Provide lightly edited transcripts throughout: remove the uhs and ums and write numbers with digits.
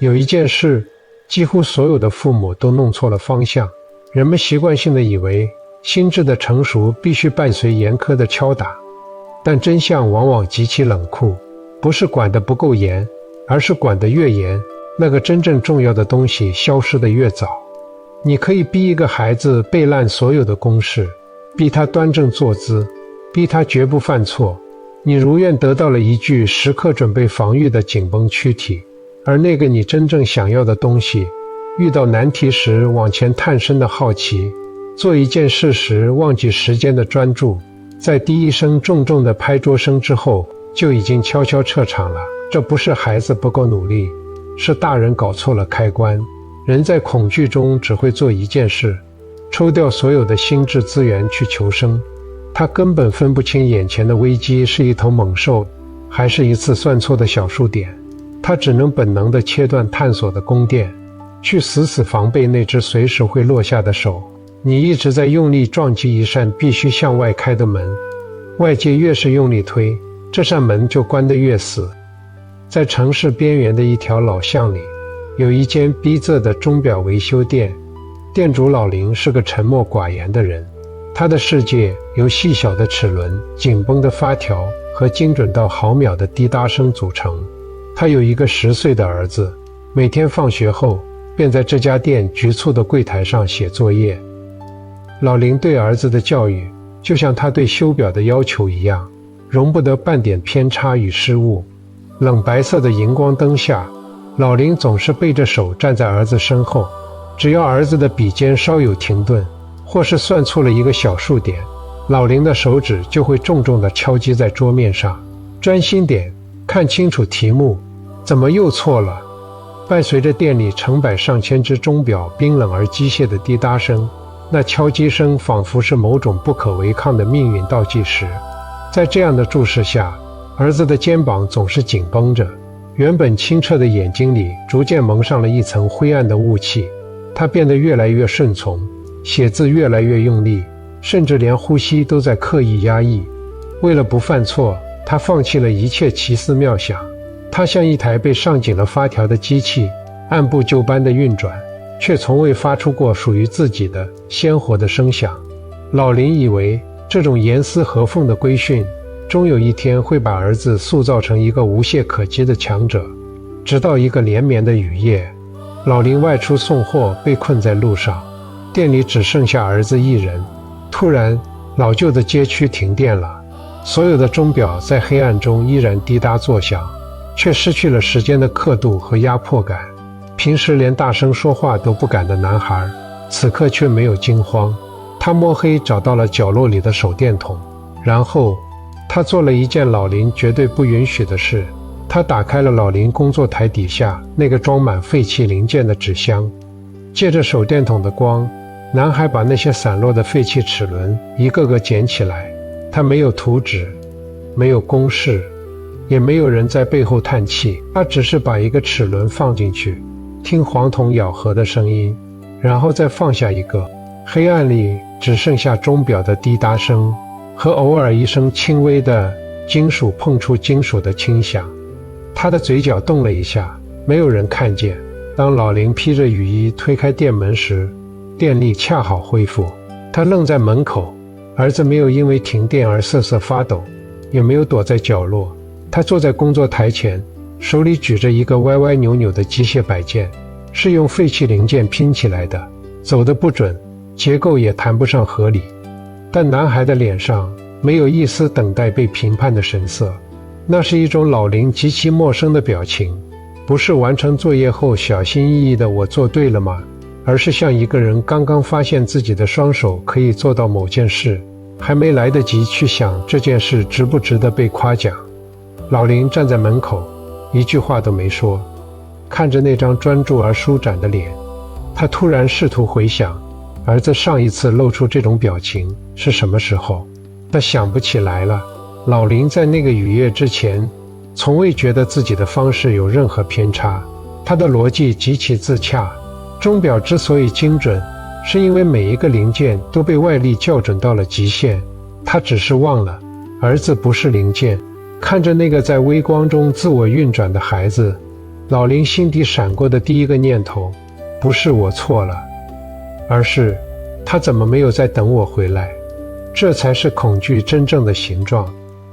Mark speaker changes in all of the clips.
Speaker 1: 有一件事，几乎所有的父母都弄错了方向。人们习惯性地以为心智的成熟必须伴随严苛的敲打，但真相往往极其冷酷，不是管得不够严，而是管得越严，那个真正重要的东西消失得越早。你可以逼一个孩子背烂所有的公式，逼他端正坐姿，逼他绝不犯错，你如愿得到了一具时刻准备防御的紧绷躯体，而那个你真正想要的东西，遇到难题时往前探身的好奇，做一件事时忘记时间的专注，在第一声重重的拍桌声之后就已经悄悄撤场了。这不是孩子不够努力，是大人搞错了开关。人在恐惧中只会做一件事，抽调所有的心智资源去求生。他根本分不清眼前的危机是一头猛兽，还是一次算错的小数点。他只能本能地切断探索的宫殿，去死死防备那只随时会落下的手。你一直在用力撞击一扇必须向外开的门，外界越是用力推，这扇门就关得越死。在城市边缘的一条老巷里，有一间逼仄的钟表维修店，店主老林是个沉默寡言的人。他的世界由细小的齿轮、紧绷的发条和精准到毫秒的滴答声组成。他有一个10岁的儿子，每天放学后便在这家店局促的柜台上写作业。老林对儿子的教育就像他对修表的要求一样，容不得半点偏差与失误。冷白色的荧光灯下，老林总是背着手站在儿子身后，只要儿子的笔尖稍有停顿，或是算错了一个小数点，老林的手指就会重重地敲击在桌面上。专心点，看清楚题目，怎么又错了？伴随着店里成百上千只钟表冰冷而机械的滴答声，那敲击声仿佛是某种不可违抗的命运倒计时。在这样的注视下，儿子的肩膀总是紧绷着，原本清澈的眼睛里逐渐蒙上了一层灰暗的雾气。他变得越来越顺从，写字越来越用力，甚至连呼吸都在刻意压抑。为了不犯错，他放弃了一切奇思妙想。他像一台被上紧了发条的机器，按部就班地运转，却从未发出过属于自己的鲜活的声响。老林以为这种严丝合缝的规训终有一天会把儿子塑造成一个无懈可击的强者。直到一个连绵的雨夜，老林外出送货，被困在路上，店里只剩下儿子一人。突然，老旧的街区停电了，所有的钟表在黑暗中依然滴答作响，却失去了时间的刻度和压迫感。平时连大声说话都不敢的男孩，此刻却没有惊慌。他摸黑找到了角落里的手电筒，然后他做了一件老林绝对不允许的事。他打开了老林工作台底下那个装满废弃零件的纸箱，借着手电筒的光，男孩把那些散落的废弃齿轮一个个捡起来。他没有图纸，没有公式，也没有人在背后叹气，他只是把一个齿轮放进去，听黄铜咬合的声音，然后再放下一个。黑暗里只剩下钟表的滴答声和偶尔一声轻微的金属碰触金属的轻响。他的嘴角动了一下，没有人看见。当老林披着雨衣推开店门时，电力恰好恢复。他愣在门口，儿子没有因为停电而瑟瑟发抖，也没有躲在角落。他坐在工作台前，手里举着一个歪歪扭扭的机械摆件，是用废弃零件拼起来的，走得不准，结构也谈不上合理。但男孩的脸上没有一丝等待被评判的神色，那是一种老林极其陌生的表情，不是完成作业后小心翼翼的我做对了吗？而是像一个人刚刚发现自己的双手可以做到某件事，还没来得及去想这件事值不值得被夸奖。老林站在门口，一句话都没说，看着那张专注而舒展的脸。他突然试图回想，儿子上一次露出这种表情是什么时候？他想不起来了。老林在那个雨夜之前，从未觉得自己的方式有任何偏差。他的逻辑极其自洽。钟表之所以精准，是因为每一个零件都被外力校准到了极限。他只是忘了，儿子不是零件。看着那个在微光中自我运转的孩子，老林心底闪过的第一个念头，不是我错了，而是他怎么没有在等我回来？这才是恐惧真正的形状。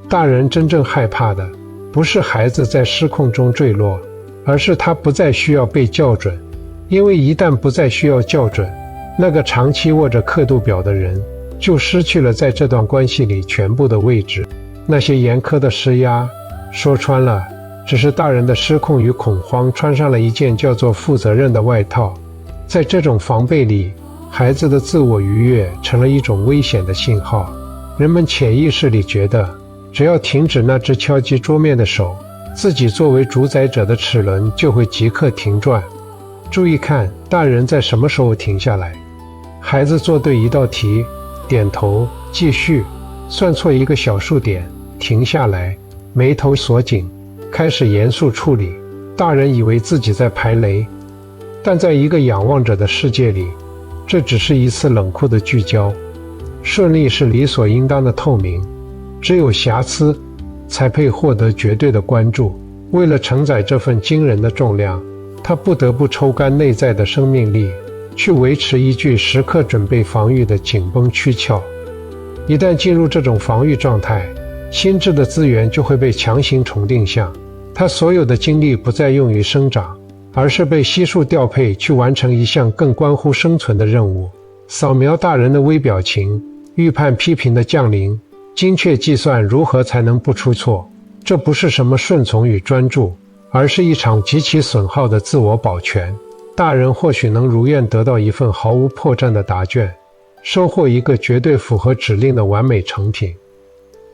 Speaker 1: 大人真正害怕的，不是孩子在失控中坠落，而是他不再需要被校准。因为一旦不再需要校准，那个长期握着刻度表的人，就失去了在这段关系里全部的位置。那些严苛的施压，说穿了，只是大人的失控与恐慌穿上了一件叫做负责任的外套。在这种防备里，孩子的自我愉悦成了一种危险的信号。人们潜意识里觉得，只要停止那只敲击桌面的手，自己作为主宰者的齿轮就会即刻停转。注意看，大人在什么时候停下来？孩子做对一道题，点头，继续；算错一个小数点，停下来，眉头锁紧，开始严肃处理。大人以为自己在排雷，但在一个仰望者的世界里，这只是一次冷酷的聚焦。顺利是理所应当的透明，只有瑕疵才配获得绝对的关注。为了承载这份惊人的重量，他不得不抽干内在的生命力，去维持一具时刻准备防御的紧绷躯壳。一旦进入这种防御状态，心智的资源就会被强行重定向，他所有的精力不再用于生长，而是被悉数调配去完成一项更关乎生存的任务。扫描大人的微表情，预判批评的降临，精确计算如何才能不出错。这不是什么顺从与专注，而是一场极其损耗的自我保全。大人或许能如愿得到一份毫无破绽的答卷，收获一个绝对符合指令的完美成品，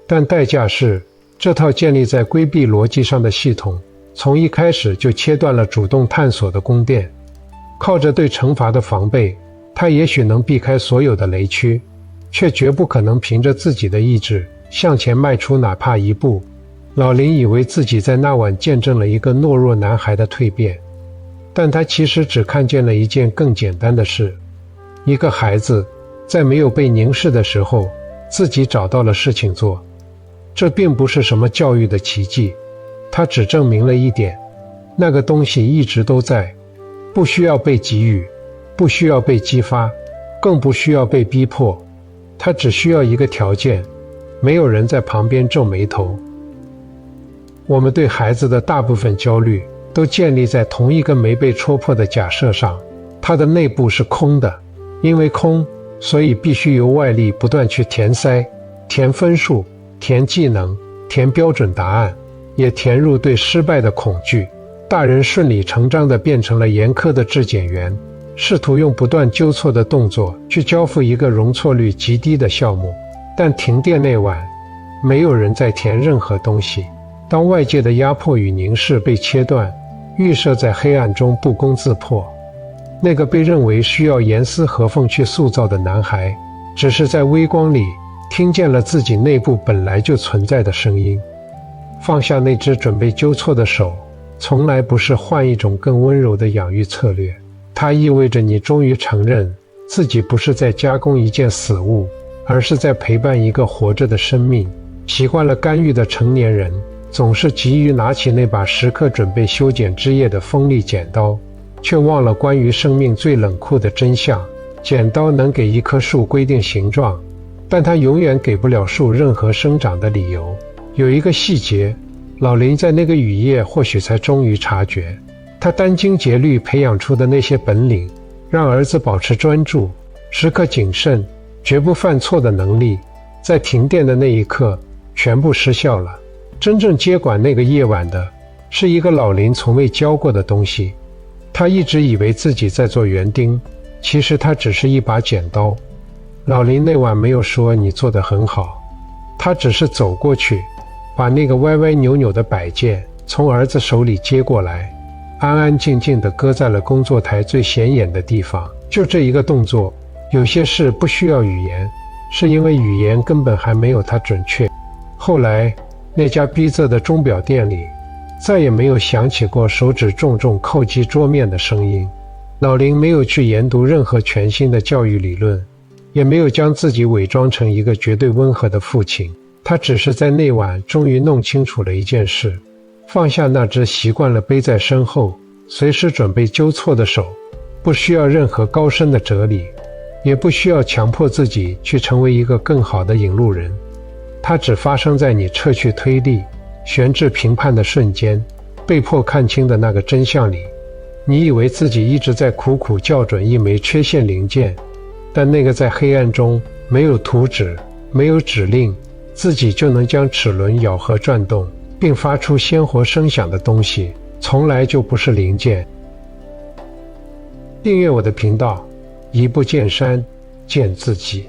Speaker 1: 但代价是，这套建立在规避逻辑上的系统，从一开始就切断了主动探索的宫殿。靠着对惩罚的防备，他也许能避开所有的雷区，却绝不可能凭着自己的意志向前迈出哪怕一步。老林以为自己在那晚见证了一个懦弱男孩的蜕变，但他其实只看见了一件更简单的事：一个孩子在没有被凝视的时候，自己找到了事情做。这并不是什么教育的奇迹，它只证明了一点：那个东西一直都在，不需要被给予，不需要被激发，更不需要被逼迫。它只需要一个条件，没有人在旁边皱眉头。我们对孩子的大部分焦虑都建立在同一个没被戳破的假设上，它的内部是空的。因为空，所以必须由外力不断去填塞，填分数，填技能，填标准答案，也填入对失败的恐惧。大人顺理成章地变成了严苛的质检员，试图用不断纠错的动作去交付一个容错率极低的项目。但停电那晚，没有人在填任何东西。当外界的压迫与凝视被切断，预设在黑暗中不攻自破，那个被认为需要严丝合缝去塑造的男孩，只是在微光里听见了自己内部本来就存在的声音。放下那只准备纠错的手，从来不是换一种更温柔的养育策略，它意味着你终于承认自己不是在加工一件死物，而是在陪伴一个活着的生命。习惯了干预的成年人，总是急于拿起那把时刻准备修剪枝叶的锋利剪刀，却忘了关于生命最冷酷的真相：剪刀能给一棵树规定形状，但它永远给不了树任何生长的理由。有一个细节，老林在那个雨夜或许才终于察觉，他殚精竭虑培养出的那些本领，让儿子保持专注、时刻谨慎、绝不犯错的能力，在停电的那一刻全部失效了。真正接管那个夜晚的，是一个老林从未教过的东西。他一直以为自己在做园丁，其实他只是一把剪刀。老林那晚没有说你做得很好，他只是走过去，把那个歪歪扭扭的摆件从儿子手里接过来，安安静静地搁在了工作台最显眼的地方。就这一个动作，有些事不需要语言，是因为语言根本还没有它准确。后来那家逼仄的钟表店里再也没有响起过手指重重叩击桌面的声音。老林没有去研读任何全新的教育理论，也没有将自己伪装成一个绝对温和的父亲。他只是在那晚终于弄清楚了一件事：放下那只习惯了背在身后，随时准备纠错的手。不需要任何高深的哲理，也不需要强迫自己去成为一个更好的引路人。它只发生在你撤去推力、悬置评判的瞬间，被迫看清的那个真相里。你以为自己一直在苦苦校准一枚缺陷零件，但那个在黑暗中没有图纸、没有指令，自己就能将齿轮咬合转动并发出鲜活声响的东西，从来就不是零件。订阅我的频道，一步见山，见自己。